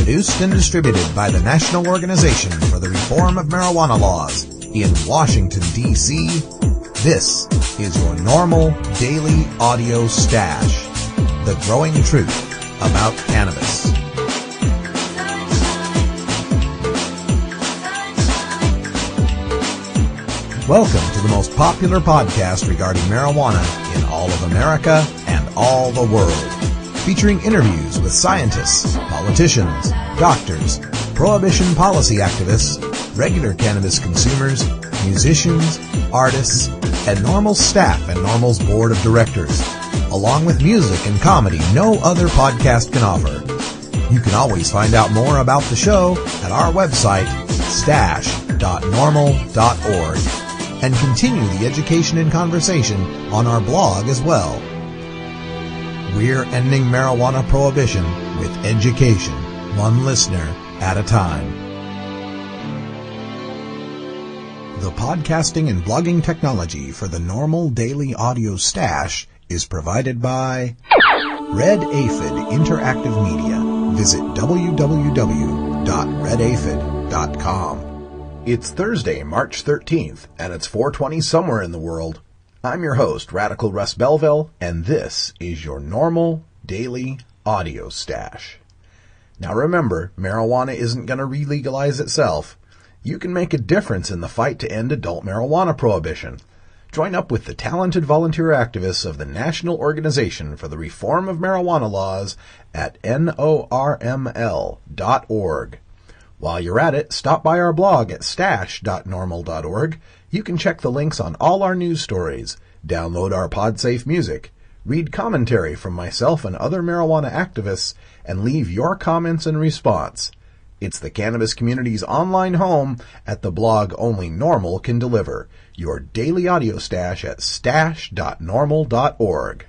Produced and distributed by the National Organization for the Reform of Marijuana Laws in Washington, D.C., this is your NORML Daily Audio Stash, the growing truth about cannabis. Welcome to the most popular podcast regarding marijuana in all of America and all the world, featuring interviews with scientists, politicians, doctors, prohibition policy activists, regular cannabis consumers, musicians, artists, and NORML staff and NORML's board of directors, along with music and comedy no other podcast can offer. You can always find out more about the show at our website, stash.normal.org, and continue the education and conversation on our blog as well. We're ending marijuana prohibition with education, one listener at a time. The podcasting and blogging technology for the NORML Daily Audio Stash is provided by Red Aphid Interactive Media. Visit www.redaphid.com. It's Thursday, March 13th, and it's 4:20 somewhere in the world. I'm your host, Radical Russ Belville, and this is your NORML Daily Audio Stash. Now remember, marijuana isn't going to re-legalize itself. You can make a difference in the fight to end adult marijuana prohibition. Join up with the talented volunteer activists of the National Organization for the Reform of Marijuana Laws at NORML.org. While you're at it, stop by our blog at stash.normal.org. You can check the links on all our news stories, download our PodSafe music, read commentary from myself and other marijuana activists, and leave your comments and response. It's the cannabis community's online home at the blog only NORML can deliver. Your daily audio stash at stash.normal.org.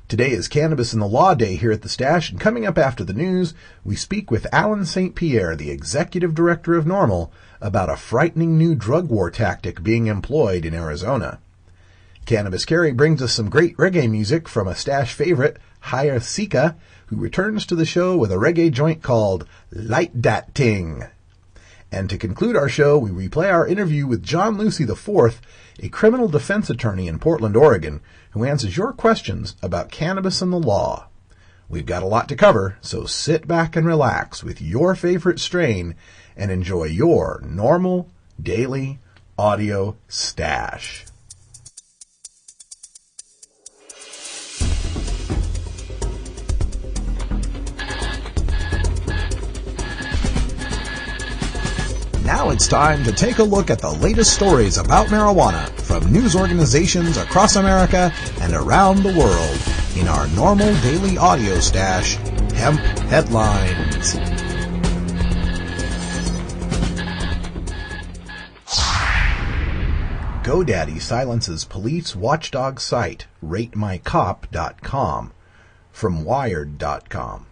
Today is Cannabis in the Law Day here at the Stash, and coming up after the news, we speak with Alan St. Pierre, the Executive Director of NORML, about a frightening new drug war tactic being employed in Arizona. Cannabis Carry brings us some great reggae music from a Stash favorite, Haya Sika, who returns to the show with a reggae joint called Light Dat Ting. And to conclude our show, we replay our interview with John Lucy IV, a criminal defense attorney in Portland, Oregon, who answers your questions about cannabis and the law. We've got a lot to cover, so sit back and relax with your favorite strain and enjoy your NORML Daily Audio Stash. Now it's time to take a look at the latest stories about marijuana from news organizations across America and around the world in our NORML Daily Audio Stash, Hemp Headlines. GoDaddy silences police watchdog site RateMyCop.com from Wired.com.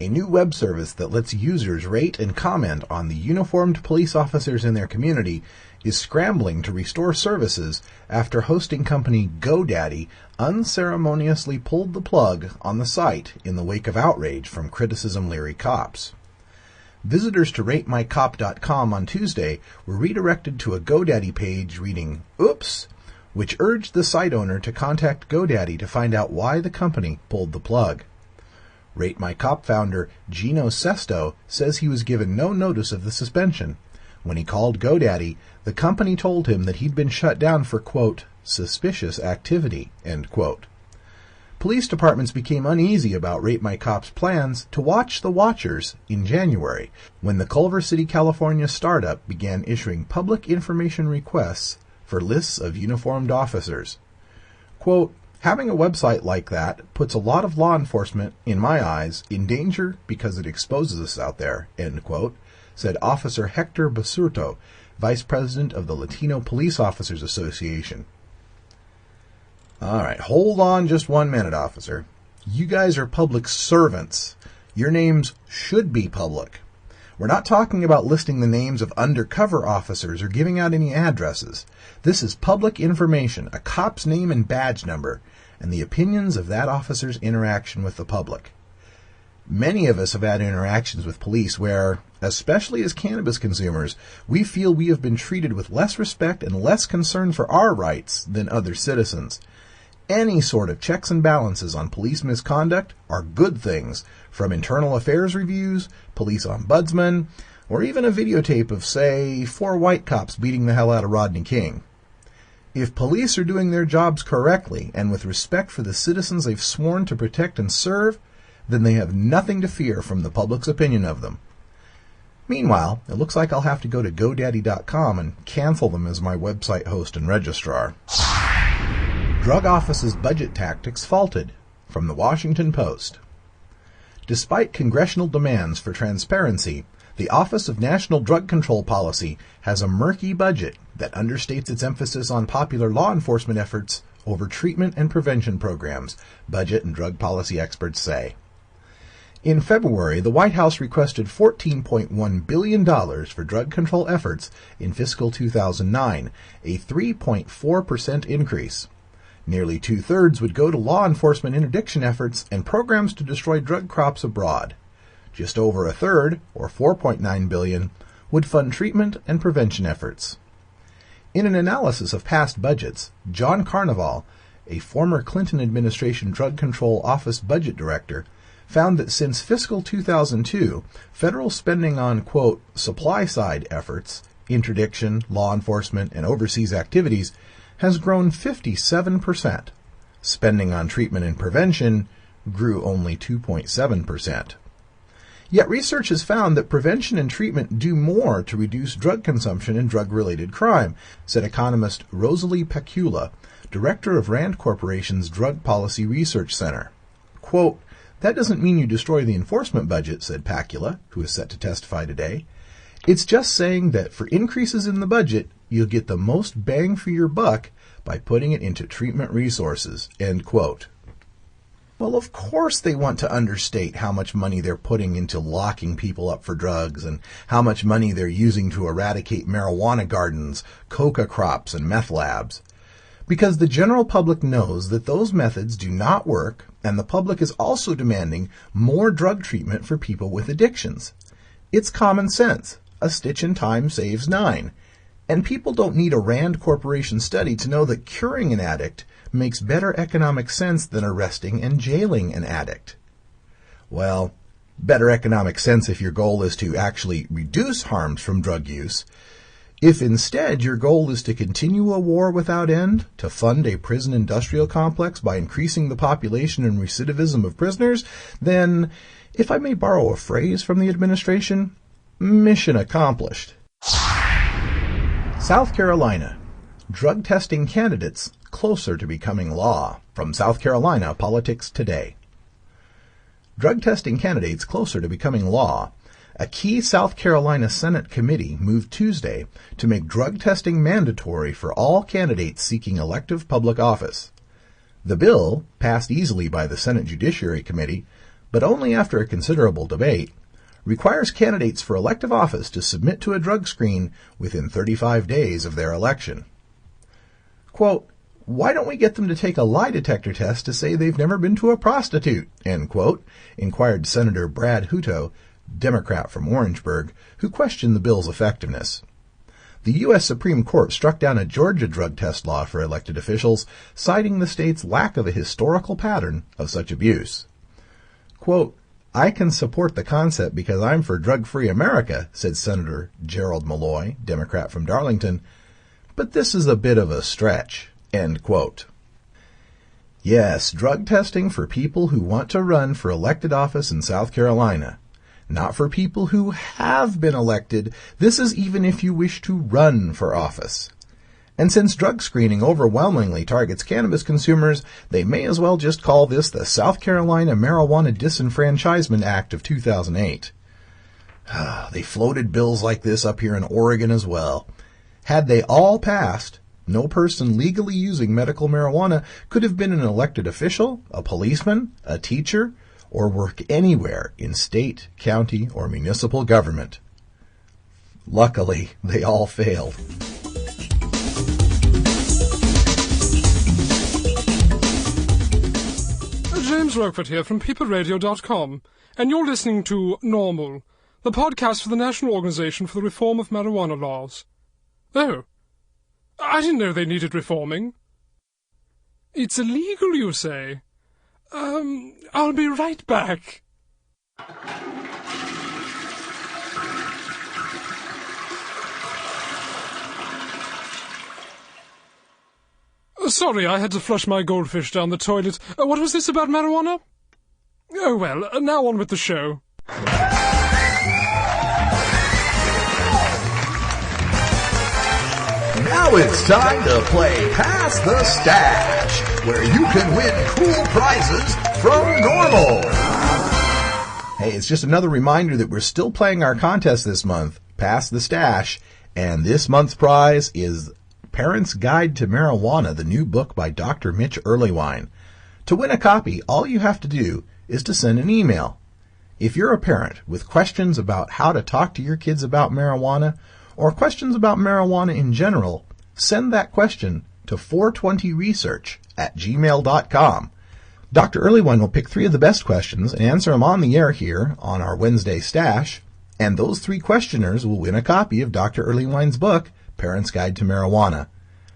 A new web service that lets users rate and comment on the uniformed police officers in their community is scrambling to restore services after hosting company GoDaddy unceremoniously pulled the plug on the site in the wake of outrage from criticism-leery cops. Visitors to RateMyCop.com on Tuesday were redirected to a GoDaddy page reading, "Oops," which urged the site owner to contact GoDaddy to find out why the company pulled the plug. Rate My Cop founder Gino Sesto says he was given no notice of the suspension. When he called GoDaddy, the company told him that he'd been shut down for, quote, suspicious activity, end quote. Police departments became uneasy about Rate My Cop's plans to watch the watchers in January, when the Culver City, California startup began issuing public information requests for lists of uniformed officers. Quote, "Having a website like that puts a lot of law enforcement, in my eyes, in danger because it exposes us out there," end quote, said Officer Hector Basurto, Vice President of the Latino Police Officers Association. All right, hold on just 1 minute, officer. You guys are public servants. Your names should be public. We're not talking about listing the names of undercover officers or giving out any addresses. This is public information, a cop's name and badge number, and the opinions of that officer's interaction with the public. Many of us have had interactions with police where, especially as cannabis consumers, we feel we have been treated with less respect and less concern for our rights than other citizens. Any sort of checks and balances on police misconduct are good things, from internal affairs reviews, police ombudsman, or even a videotape of, say, 4 white cops beating the hell out of Rodney King. If police are doing their jobs correctly and with respect for the citizens they've sworn to protect and serve, then they have nothing to fear from the public's opinion of them. Meanwhile, it looks like I'll have to go to GoDaddy.com and cancel them as my website host and registrar. Drug Office's budget tactics faulted. From the Washington Post. Despite congressional demands for transparency, the Office of National Drug Control Policy has a murky budget that understates its emphasis on popular law enforcement efforts over treatment and prevention programs, budget and drug policy experts say. In February, the White House requested $14.1 billion for drug control efforts in fiscal 2009, a 3.4% increase. Nearly 2/3 would go to law enforcement interdiction efforts and programs to destroy drug crops abroad. Just over 1/3, or $4.9 billion, would fund treatment and prevention efforts. In an analysis of past budgets, John Carnival, a former Clinton administration Drug Control Office budget director, found that since fiscal 2002, federal spending on, quote, supply-side efforts, interdiction, law enforcement, and overseas activities has grown 57%. Spending on treatment and prevention grew only 2.7%. Yet research has found that prevention and treatment do more to reduce drug consumption and drug-related crime, said economist Rosalie Pacula, director of Rand Corporation's Drug Policy Research Center. Quote, "That doesn't mean you destroy the enforcement budget," said Pacula, who is set to testify today. "It's just saying that for increases in the budget, you'll get the most bang for your buck by putting it into treatment resources." End quote. Well, of course they want to understate how much money they're putting into locking people up for drugs and how much money they're using to eradicate marijuana gardens, coca crops, and meth labs. Because the general public knows that those methods do not work, and the public is also demanding more drug treatment for people with addictions. It's common sense. A stitch in time saves 9. And people don't need a Rand Corporation study to know that curing an addict makes better economic sense than arresting and jailing an addict. Well, better economic sense if your goal is to actually reduce harms from drug use. If instead your goal is to continue a war without end, to fund a prison industrial complex by increasing the population and recidivism of prisoners, then, if I may borrow a phrase from the administration, mission accomplished. South Carolina. Drug testing candidates closer to becoming law. From South Carolina, Politics Today. Drug testing candidates closer to becoming law. A key South Carolina Senate committee moved Tuesday to make drug testing mandatory for all candidates seeking elective public office. The bill, passed easily by the Senate Judiciary Committee, but only after a considerable debate, requires candidates for elective office to submit to a drug screen within 35 days of their election. Quote, "Why don't we get them to take a lie detector test to say they've never been to a prostitute?" End quote, inquired Senator Brad Hutto, Democrat from Orangeburg, who questioned the bill's effectiveness. The U.S. Supreme Court struck down a Georgia drug test law for elected officials, citing the state's lack of a historical pattern of such abuse. Quote, "I can support the concept because I'm for drug-free America," said Senator Gerald Malloy, Democrat from Darlington, "but this is a bit of a stretch." End quote. Yes, drug testing for people who want to run for elected office in South Carolina. Not for people who have been elected. This is even if you wish to run for office. And since drug screening overwhelmingly targets cannabis consumers, they may as well just call this the South Carolina Marijuana Disenfranchisement Act of 2008. They floated bills like this up here in Oregon as well. Had they all passed, no person legally using medical marijuana could have been an elected official, a policeman, a teacher, or work anywhere in state, county, or municipal government. Luckily, they all failed. James Roquefort here from peopleradio.com, and you're listening to NORML, the podcast for the National Organization for the Reform of Marijuana Laws. Oh, I didn't know they needed reforming. It's illegal, you say? I'll be right back. Sorry, I had to flush my goldfish down the toilet. What was this about marijuana? Oh well, now on with the show. Now it's time to play Pass the Stash, where you can win cool prizes from NORML. Hey, it's just another reminder that we're still playing our contest this month, Pass the Stash, and this month's prize is Parent's Guide to Marijuana, the new book by Dr. Mitch Earleywine. To win a copy, all you have to do is to send an email. If you're a parent with questions about how to talk to your kids about marijuana, or questions about marijuana in general, send that question to 420research@gmail.com. Dr. Earleywine will pick 3 of the best questions and answer them on the air here on our Wednesday Stash, and those 3 questioners will win a copy of Dr. Earleywine's book, Parent's Guide to Marijuana.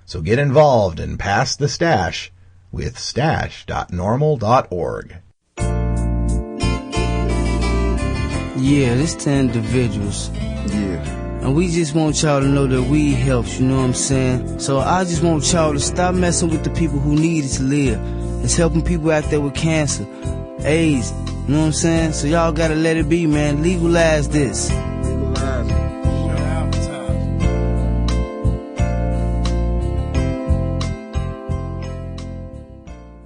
So get involved and pass the stash with stash.normal.org. Yeah, this to individuals. Yeah. And we just want y'all to know that weed helps, you know what I'm saying? So I just want y'all to stop messing with the people who need it to live. It's helping people out there with cancer, AIDS, you know what I'm saying? So y'all gotta let it be, man. Legalize this. Legalize it.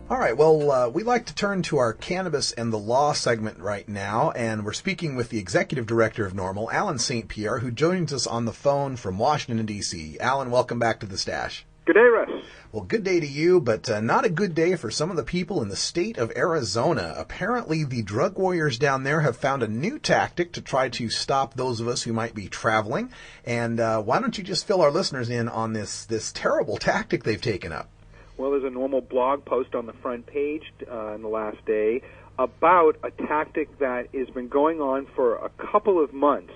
All right, well, we like to turn to our Cannabis and the Law segment right now, and we're speaking with the Executive Director of NORML, Alan St. Pierre, who joins us on the phone from Washington, D.C. Alan, welcome back to the Stash. Good day, Russ. Well, good day to you, but not a good day for some of the people in the state of Arizona. Apparently, the drug warriors down there have found a new tactic to try to stop those of us who might be traveling. And why don't you just fill our listeners in on this terrible tactic they've taken up? Well, there's a NORML blog post on the front page in the last day about a tactic that has been going on for a couple of months.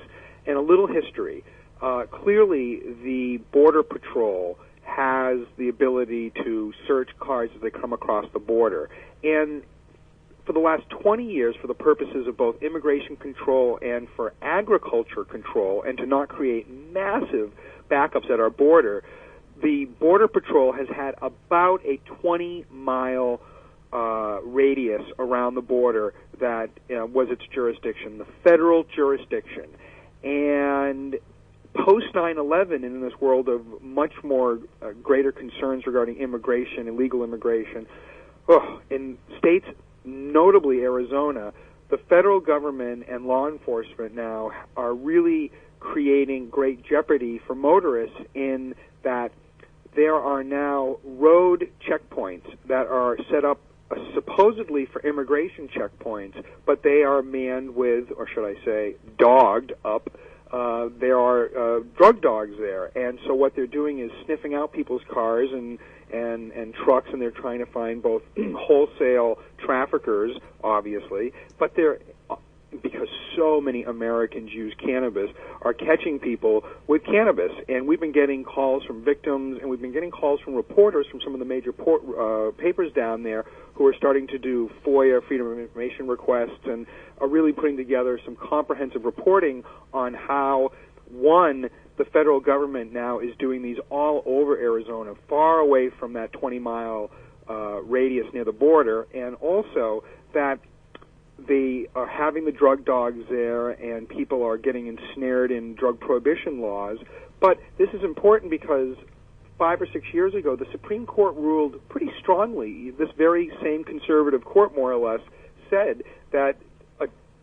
And a little history. Clearly, the Border Patrol has the ability to search cars as they come across the border. And for the last 20 years, for the purposes of both immigration control and for agriculture control, and to not create massive backups at our border, the Border Patrol has had about a 20-mile radius around the border that was its jurisdiction, the federal jurisdiction. And post 9/11, in this world of much more greater concerns regarding immigration, illegal immigration, in states, notably Arizona, the federal government and law enforcement now are really creating great jeopardy for motorists in that there are now road checkpoints that are set up supposedly for immigration checkpoints, but they are manned with, or should I say, dogged up. There are drug dogs there, and so what they're doing is sniffing out people's cars and trucks, and they're trying to find both wholesale traffickers, obviously, but they're because so many Americans use cannabis, are catching people with cannabis. And we've been getting calls from victims, and we've been getting calls from reporters from some of the major papers down there who are starting to do FOIA, Freedom of Information requests, and are really putting together some comprehensive reporting on how, one, the federal government now is doing these all over Arizona, far away from that 20-mile radius near the border, and also that they are having the drug dogs there, and people are getting ensnared in drug prohibition laws. But this is important because 5 or 6 years ago, the Supreme Court ruled pretty strongly. This very same conservative court, more or less, said that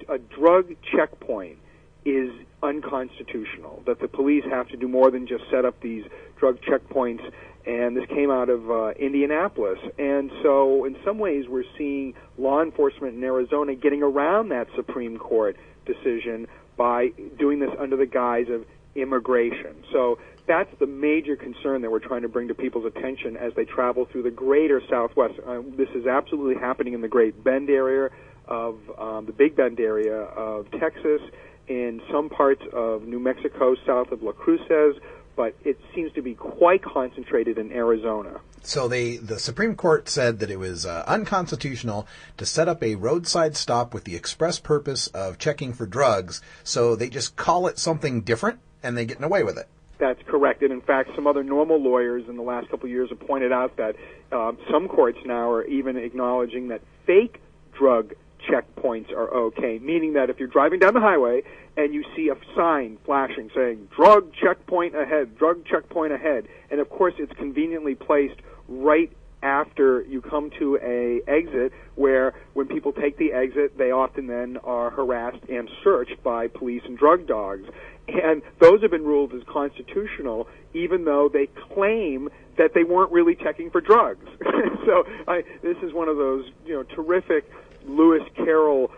a drug checkpoint is unconstitutional, that the police have to do more than just set up these drug checkpoints. And this came out of Indianapolis. And so in some ways we're seeing law enforcement in Arizona getting around that Supreme Court decision by doing this under the guise of immigration. So that's the major concern that we're trying to bring to people's attention as they travel through the greater Southwest. This is absolutely happening in the Great Bend area of the Big Bend area of Texas, in some parts of New Mexico south of La Cruces, but it seems to be quite concentrated in Arizona. So the Supreme Court said that it was unconstitutional to set up a roadside stop with the express purpose of checking for drugs, so they just call it something different and they get away with it. That's correct. And in fact, some other normal lawyers in the last couple of years have pointed out that some courts now are even acknowledging that fake drug checkpoints are okay, meaning that if you're driving down the highway and you see a sign flashing saying drug checkpoint ahead, and of course it's conveniently placed right after you come to a exit where when people take the exit, they often then are harassed and searched by police and drug dogs. And those have been ruled as constitutional, even though they claim that they weren't really checking for drugs. So this is one of those, terrific Lewis Carroll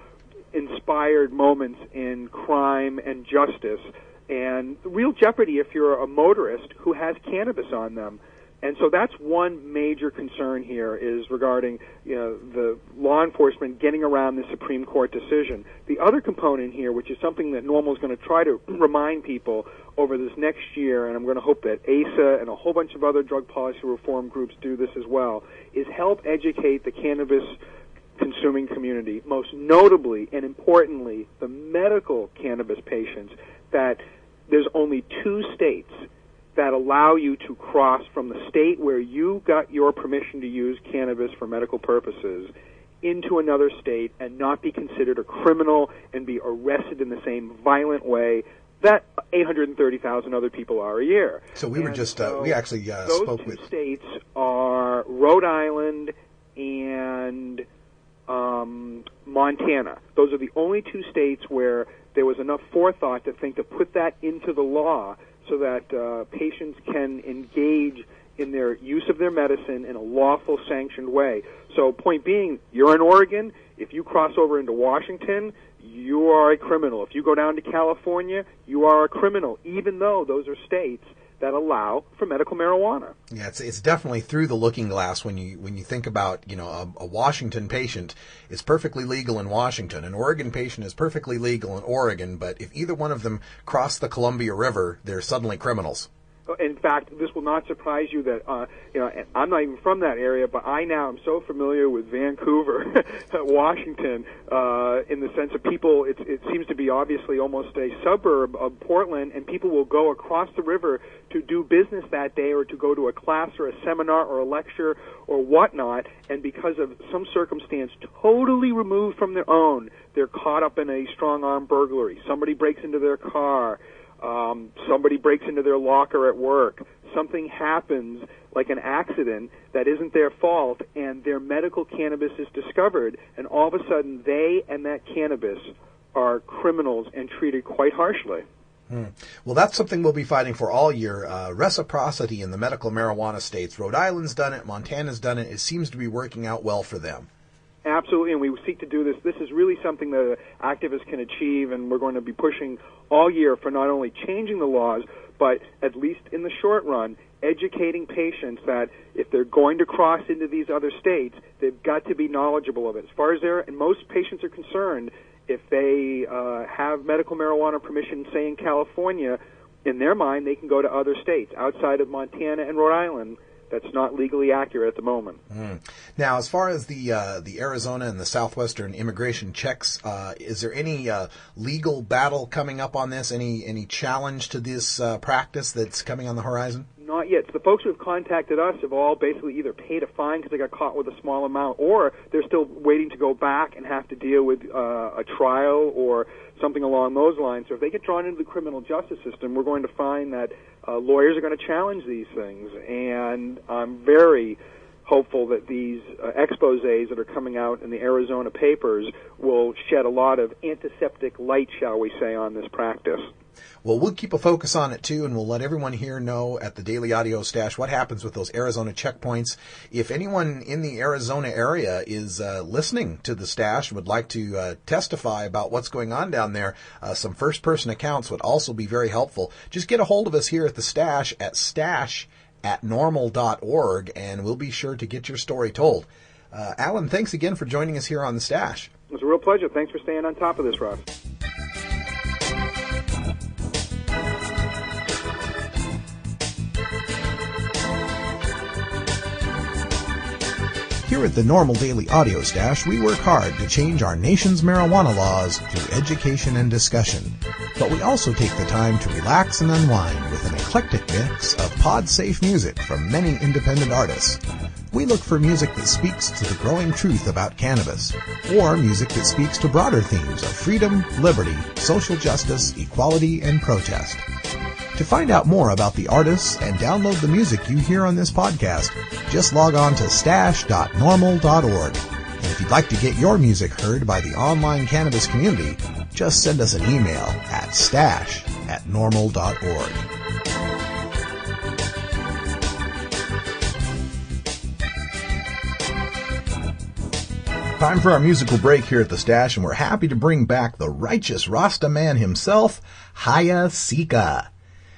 inspired moments in crime and justice, and real jeopardy if you're a motorist who has cannabis on them. And so that's one major concern here, is regarding the law enforcement getting around the Supreme Court decision. The other component here, which is something that NORML is going to try to remind people over this next year, and I'm going to hope that ASA and a whole bunch of other drug policy reform groups do this as well, is help educate the cannabis consuming community, most notably and importantly the medical cannabis patients, that there's only 2 states that allow you to cross from the state where you got your permission to use cannabis for medical purposes into another state and not be considered a criminal and be arrested in the same violent way that 830,000 other people are a year. So we were just, we actually spoke with... Those 2 states are Rhode Island and Montana. Those are the only 2 states where there was enough forethought to think to put that into the law so that patients can engage in their use of their medicine in a lawful, sanctioned way. So point being, you're in Oregon. If you cross over into Washington, you are a criminal. If you go down to California, you are a criminal, even though those are states that allow for medical marijuana. Yeah, it's definitely through the looking glass when you think about, a Washington patient is perfectly legal in Washington. An Oregon patient is perfectly legal in Oregon, but if either one of them cross the Columbia River, they're suddenly criminals. In fact, this will not surprise you that, I'm not even from that area, but I now am so familiar with Vancouver, Washington, in the sense of people, it seems to be obviously almost a suburb of Portland, and people will go across the river to do business that day or to go to a class or a seminar or a lecture or whatnot, and because of some circumstance totally removed from their own, they're caught up in a strong-arm burglary. Somebody breaks into their car. Somebody breaks into their locker at work. Something happens, like an accident, that isn't their fault, and their medical cannabis is discovered, and all of a sudden they and that cannabis are criminals and treated quite harshly. Well, that's something we'll be fighting for all year. Reciprocity in the medical marijuana states. Rhode Island's done it. Montana's done it. It seems to be working out well for them. Absolutely, and we seek to do this. This is really something that activists can achieve, and we're going to be pushing all year for not only changing the laws, but at least in the short run, educating patients that if they're going to cross into these other states, they've got to be knowledgeable of it. As far as and most patients are concerned, if they have medical marijuana permission, say in California, in their mind they can go to other states outside of Montana and Rhode Island. That's not legally accurate at the moment. Now, as far as the Arizona and the Southwestern immigration checks, is there any legal battle coming up on this? Any challenge to this practice that's coming on the horizon? Not yet. So the folks who have contacted us have all basically either paid a fine because they got caught with a small amount, or they're still waiting to go back and have to deal with a trial or something along those lines. So if they get drawn into the criminal justice system, we're going to find that lawyers are going to challenge these things. And I'm very hopeful that these exposés that are coming out in the Arizona papers will shed a lot of antiseptic light, shall we say, on this practice. Well, we'll keep a focus on it too, and we'll let everyone here know at the Daily Audio Stash what happens with those Arizona checkpoints. If anyone in the Arizona area is listening to the Stash, would like to testify about what's going on down there, some first-person accounts would also be very helpful. Just get a hold of us here at the Stash at stash@normal.org, and we'll be sure to get your story told. Alan, thanks again for joining us here on the Stash. It was a real pleasure. Thanks for staying on top of this, Ross. Here at the Normal Daily Audio Stash, we work hard to change our nation's marijuana laws through education and discussion. But we also take the time to relax and unwind with an eclectic mix of pod-safe music from many independent artists. We look for music that speaks to the growing truth about cannabis, or music that speaks to broader themes of freedom, liberty, social justice, equality, and protest. To find out more about the artists and download the music you hear on this podcast, just log on to stash.normal.org. And if you'd like to get your music heard by the online cannabis community, just send us an email at stash@normal.org. Time for our musical break here at the Stash, and we're happy to bring back the righteous Rasta man himself, Haya Sika.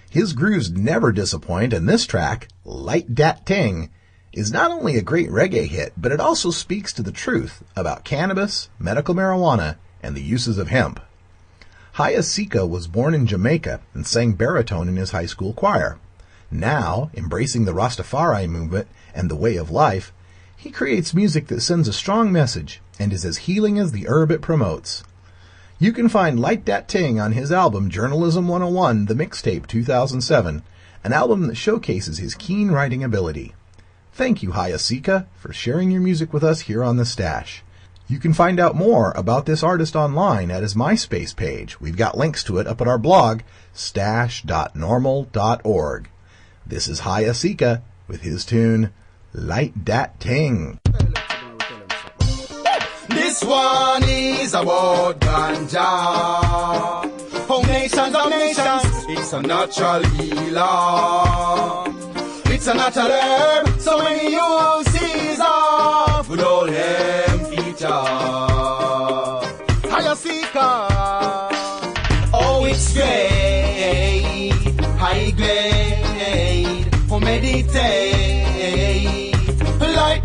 His grooves never disappoint, and this track, Light Dat Ting, is not only a great reggae hit, but it also speaks to the truth about cannabis, medical marijuana, and the uses of hemp. Haya Sika was born in Jamaica and sang baritone in his high school choir. Now, embracing the Rastafari movement and the way of life, he creates music that sends a strong message and is as healing as the herb it promotes. You can find Light Dat Ting on his album Journalism 101, The Mixtape 2007, an album that showcases his keen writing ability. Thank you, Haya Sika, for sharing your music with us here on The Stash. You can find out more about this artist online at his MySpace page. We've got links to it up at our blog, stash.normal.org. This is Haya Sika with his tune, Light Dat Ting. This one is about ganja. Oh, nations of nations, it's a natural healer. It's a natural herb, so many uses of good old hemp feature. Haya Sika, oh, it's great, high grade, oh, meditate. Like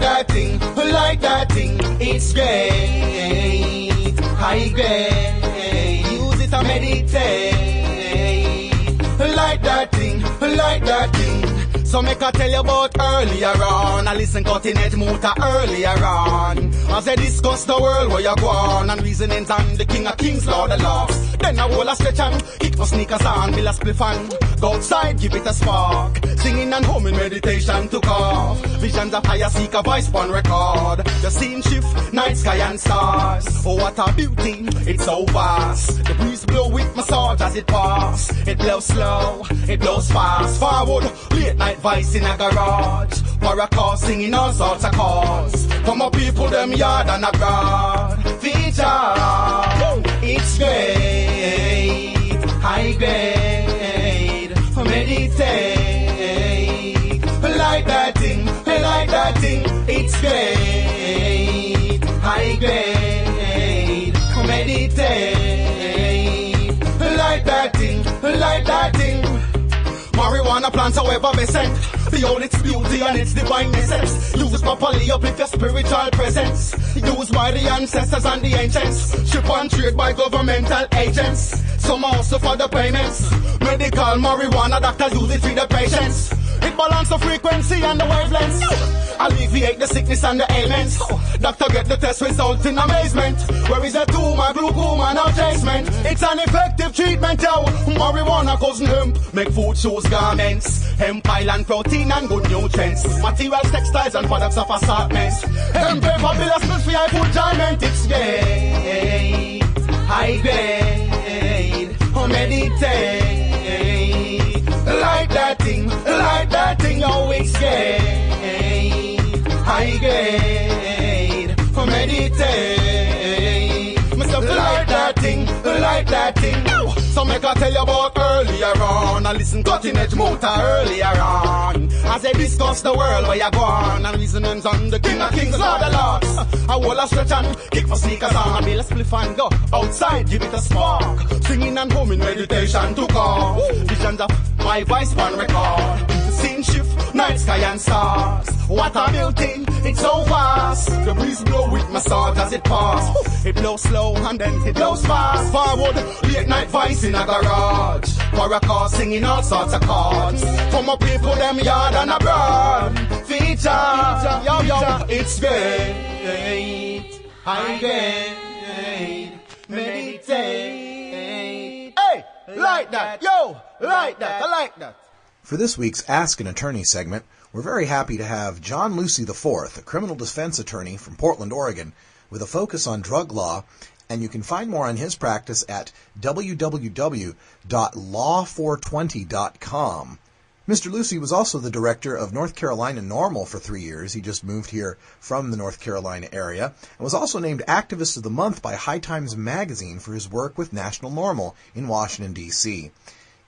that thing, it's great, high grade, use it to meditate, like that thing. So make I tell you about earlier on. I listen continent muta earlier on. As I discuss the world where you go on, and reasonings on the King of Kings, Lord of Lords. Then I will a stretch and kick for sneakers on, bill a spliff and go outside, give it a spark. Singing and humming, meditation took off. Visions of Haya Sika, voice one record. The scene shift, night sky and stars. Oh, what a beauty, it's so vast. The breeze blow with massage as it pass. It blows slow, it blows fast. Forward, late night voice in a garage. Paracor singing all sorts of chords. From my people, them yard and abroad. Feature, it's great, high grade, meditate. Like that thing, it's great, high grade, meditate. Like that thing. Marijuana plants, however they scent, behold its beauty and its divine essence. Use properly, uplift your spiritual presence. Used by the ancestors and the ancients. Ship and trade by governmental agents. Some also for the payments. Medical marijuana, doctors use it for the patients. It balances the frequency and the wavelengths. Alleviate the sickness and the ailments. Doctor get the test result in amazement. Where is the tumor, glaucoma, no chasement? It's an effective treatment, yo. Marijuana causing hemp, make food, shoes, garments. Hemp, oil and protein and good nutrients. Materials, textiles and products of assortments. Hemp, paper, bills, for your food enjoyment. It's great, high grade, meditate. Like that thing, oh, it's great, high grade, meditate. Myself like that thing, So make I tell you about earlier on. And listen cutting edge motor earlier on. As they discuss the world where you go on. And reasonings on the king of kings, Lord of lords. I will a stretch and kick for sneakers on. I be a spliff and go outside, give it a spark. Singing and humming, meditation to call. Visions of my voice, one record. Scene shift, night sky and stars. What a building, it's so vast. The breeze blow with massage as it pass. It blows slow and then it blows fast. Forward, late night voice in a garage. For a car singing all sorts of chords. From a people them yard and abroad. Feature, yo yo, it's great. I get meditate. Hey, like that, yo, like that, I like that. For this week's Ask an Attorney segment, we're very happy to have John Lucy IV, a criminal defense attorney from Portland, Oregon, with a focus on drug law, and you can find more on his practice at www.law420.com. Mr. Lucy was also the director of North Carolina NORML for 3 years. He just moved here from the North Carolina area, and was also named Activist of the Month by High Times Magazine for his work with National NORML in Washington, D.C.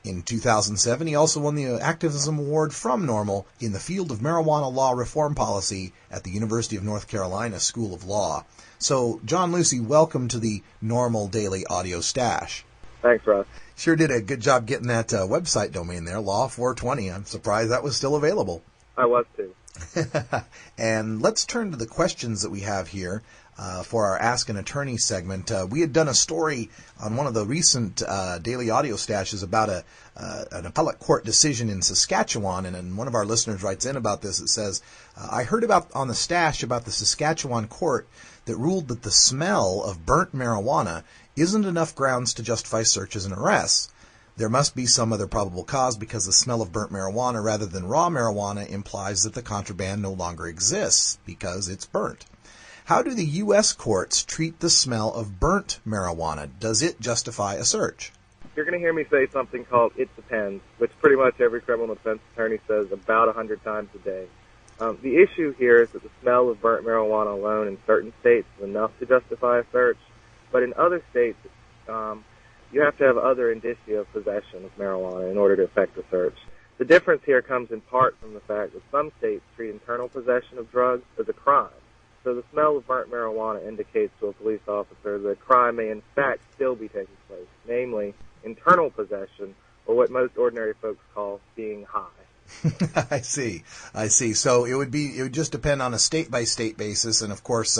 In 2007, he also won the Activism Award from NORML in the field of marijuana law reform policy at the University of North Carolina School of Law. So, John Lucy, welcome to the NORML Daily Audio Stash. Thanks, Ross. Sure did a good job getting that website domain there, Law 420. I'm surprised that was still available. I was too. And let's turn to the questions that we have here. For our Ask an Attorney segment. We had done a story on one of the recent daily audio stashes about an appellate court decision in Saskatchewan, and one of our listeners writes in about this. It says, I heard about on the stash about the Saskatchewan court that ruled that the smell of burnt marijuana isn't enough grounds to justify searches and arrests. There must be some other probable cause because the smell of burnt marijuana rather than raw marijuana implies that the contraband no longer exists because it's burnt. How do the U.S. courts treat the smell of burnt marijuana? Does it justify a search? You're going to hear me say something called "it depends," which pretty much every criminal defense attorney says about 100 times a day. The issue here is that the smell of burnt marijuana alone in certain states is enough to justify a search, but in other states, you have to have other indicia of possession of marijuana in order to effect a search. The difference here comes in part from the fact that some states treat internal possession of drugs as a crime. So the smell of burnt marijuana indicates to a police officer that a crime may in fact still be taking place, namely internal possession, or what most ordinary folks call being high. I see. So it would just depend on a state-by-state basis, and of course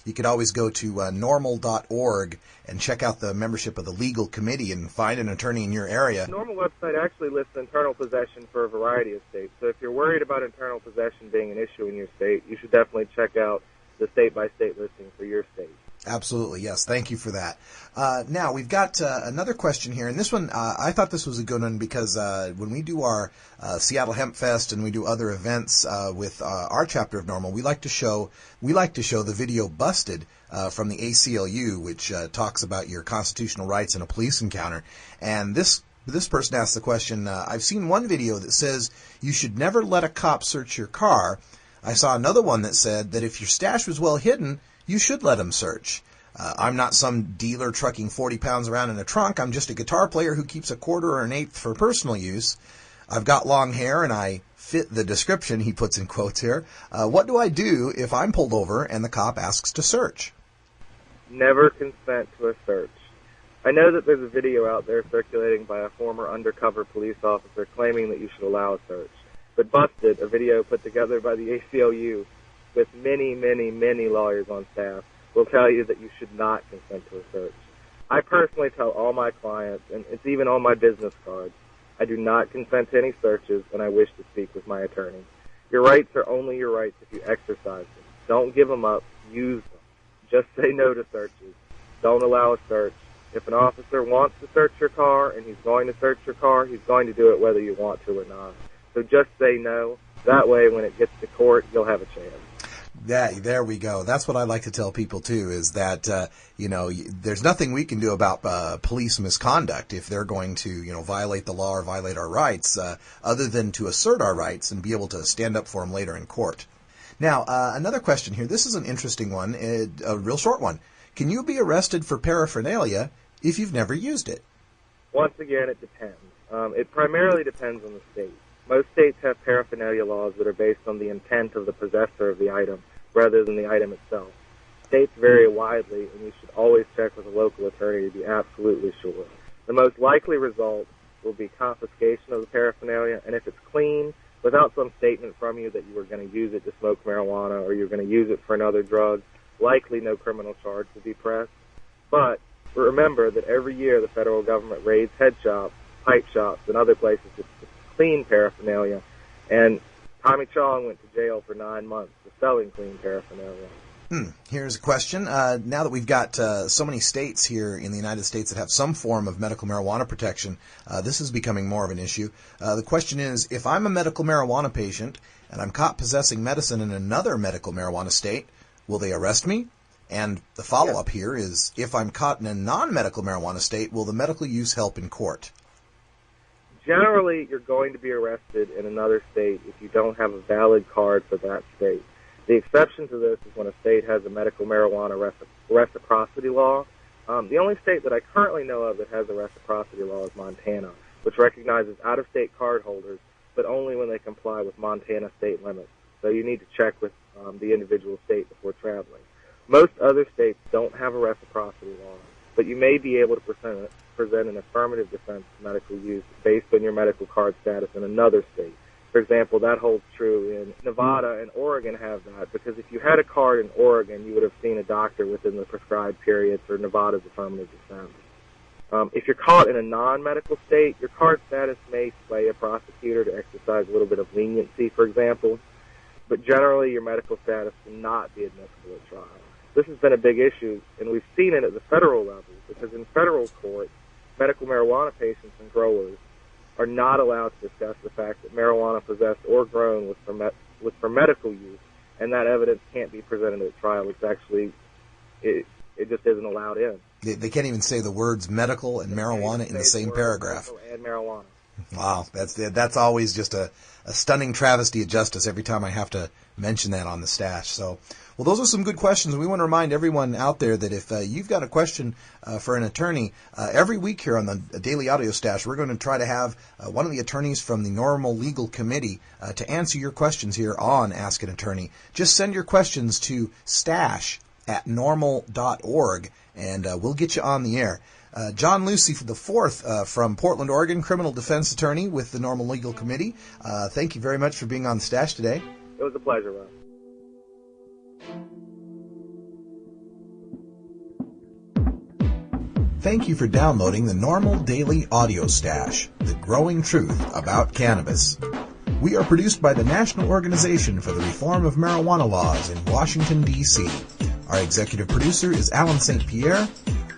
you could always go to NORML.org and check out the membership of the legal committee and find an attorney in your area. The NORML website actually lists internal possession for a variety of states, so if you're worried about internal possession being an issue in your state, you should definitely check out the state-by-state listing for your state. Absolutely, yes. Thank you for that. Now, we've got another question here, and this one, I thought this was a good one because when we do our Seattle Hemp Fest and we do other events with our chapter of NORML, we like to show the video Busted from the ACLU, which talks about your constitutional rights in a police encounter. And this person asked the question, I've seen one video that says you should never let a cop search your car. I saw another one that said that if your stash was well hidden, you should let him search. I'm not some dealer trucking 40 pounds around in a trunk. I'm just a guitar player who keeps a quarter or an eighth for personal use. I've got long hair and I fit the description, he puts in quotes here. What do I do if I'm pulled over and the cop asks to search? Never consent to a search. I know that there's a video out there circulating by a former undercover police officer claiming that you should allow a search. But Busted, a video put together by the ACLU with many, many, many lawyers on staff, will tell you that you should not consent to a search. I personally tell all my clients, and it's even on my business cards, I do not consent to any searches and I wish to speak with my attorney. Your rights are only your rights if you exercise them. Don't give them up. Use them. Just say no to searches. Don't allow a search. If an officer wants to search your car and he's going to search your car, he's going to do it whether you want to or not. So just say no. That way, when it gets to court, you'll have a chance. There we go. That's what I like to tell people, too, is that, there's nothing we can do about police misconduct if they're going to, violate the law or violate our rights, other than to assert our rights and be able to stand up for them later in court. Now, another question here. This is an interesting one, a real short one. Can you be arrested for paraphernalia if you've never used it? Once again, it depends. It primarily depends on the state. Most states have paraphernalia laws that are based on the intent of the possessor of the item rather than the item itself. States vary widely, and you should always check with a local attorney to be absolutely sure. The most likely result will be confiscation of the paraphernalia, and if it's clean, without some statement from you that you were going to use it to smoke marijuana or you're going to use it for another drug, likely no criminal charge will be pressed. But remember that every year the federal government raids head shops, pipe shops, and other places with clean paraphernalia, and Tommy Chong went to jail for 9 months for selling clean paraphernalia. Here's a question. Now that we've got so many states here in the United States that have some form of medical marijuana protection, this is becoming more of an issue. The question is, if I'm a medical marijuana patient and I'm caught possessing medicine in another medical marijuana state, will they arrest me? And the follow-up here is, if I'm caught in a non-medical marijuana state, will the medical use help in court? Generally, you're going to be arrested in another state if you don't have a valid card for that state. The exception to this is when a state has a medical marijuana reciprocity law. The only state that I currently know of that has a reciprocity law is Montana, which recognizes out-of-state card holders, but only when they comply with Montana state limits. So you need to check with the individual state before traveling. Most other states don't have a reciprocity law, but you may be able to present an affirmative defense to medical use based on your medical card status in another state. For example, that holds true in Nevada, and Oregon have that, because if you had a card in Oregon, you would have seen a doctor within the prescribed period for Nevada's affirmative defense. If you're caught in a non-medical state, your card status may sway a prosecutor to exercise a little bit of leniency, for example, but generally your medical status will not be admissible at trial. This has been a big issue, and we've seen it at the federal level, because in federal court, medical marijuana patients and growers are not allowed to discuss the fact that marijuana possessed or grown was for medical use, and that evidence can't be presented at trial. It's actually, it just isn't allowed in. They can't even say the words medical and marijuana in the same paragraph. Medical and marijuana. Wow, that's always just a stunning travesty of justice every time I have to mention that on the stash. So, well, those are some good questions. We want to remind everyone out there that if you've got a question for an attorney, every week here on the Daily Audio Stash, we're going to try to have one of the attorneys from the NORML Legal Committee to answer your questions here on Ask an Attorney. Just send your questions to stash@norml.org, and we'll get you on the air. John Lucy IV from Portland, Oregon, criminal defense attorney with the NORML Legal Committee. Thank you very much for being on the stash today. It was a pleasure, Ron. Thank you for downloading the NORML Daily Audio Stash, the growing truth about cannabis. We are produced by the National Organization for the Reform of Marijuana Laws in Washington, D.C. Our executive producer is Alan St. Pierre.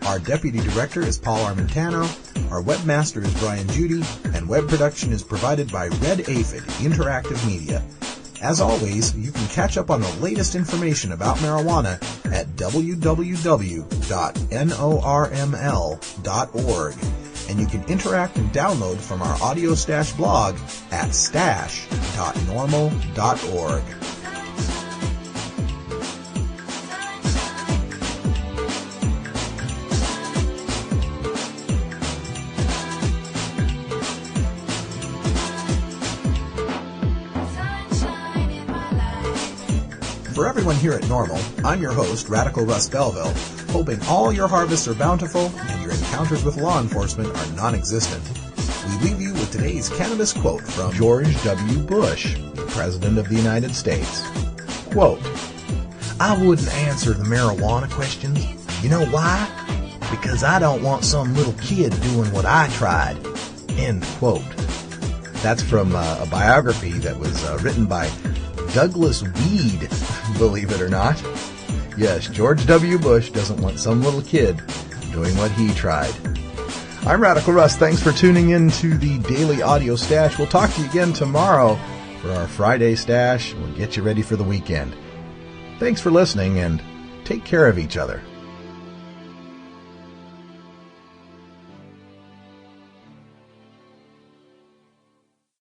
Our deputy director is Paul Armentano. Our webmaster is Brian Judy, and web production is provided by Red Aphid Interactive Media. As always, you can catch up on the latest information about marijuana at www.norml.org, and you can interact and download from our Audio Stash blog at stash.norml.org. For everyone here at NORML, I'm your host, Radical Russ Belville, hoping all your harvests are bountiful and your encounters with law enforcement are non-existent. We leave you with today's cannabis quote from George W. Bush, the President of the United States. Quote, "I wouldn't answer the marijuana questions. You know why? Because I don't want some little kid doing what I tried." End quote. That's from a biography that was written by Douglas Weed, believe it or not. Yes, George W. Bush doesn't want some little kid doing what he tried. I'm Radical Russ. Thanks for tuning in to the Daily Audio Stash. We'll talk to you again tomorrow for our Friday Stash. We'll get you ready for the weekend. Thanks for listening, and take care of each other.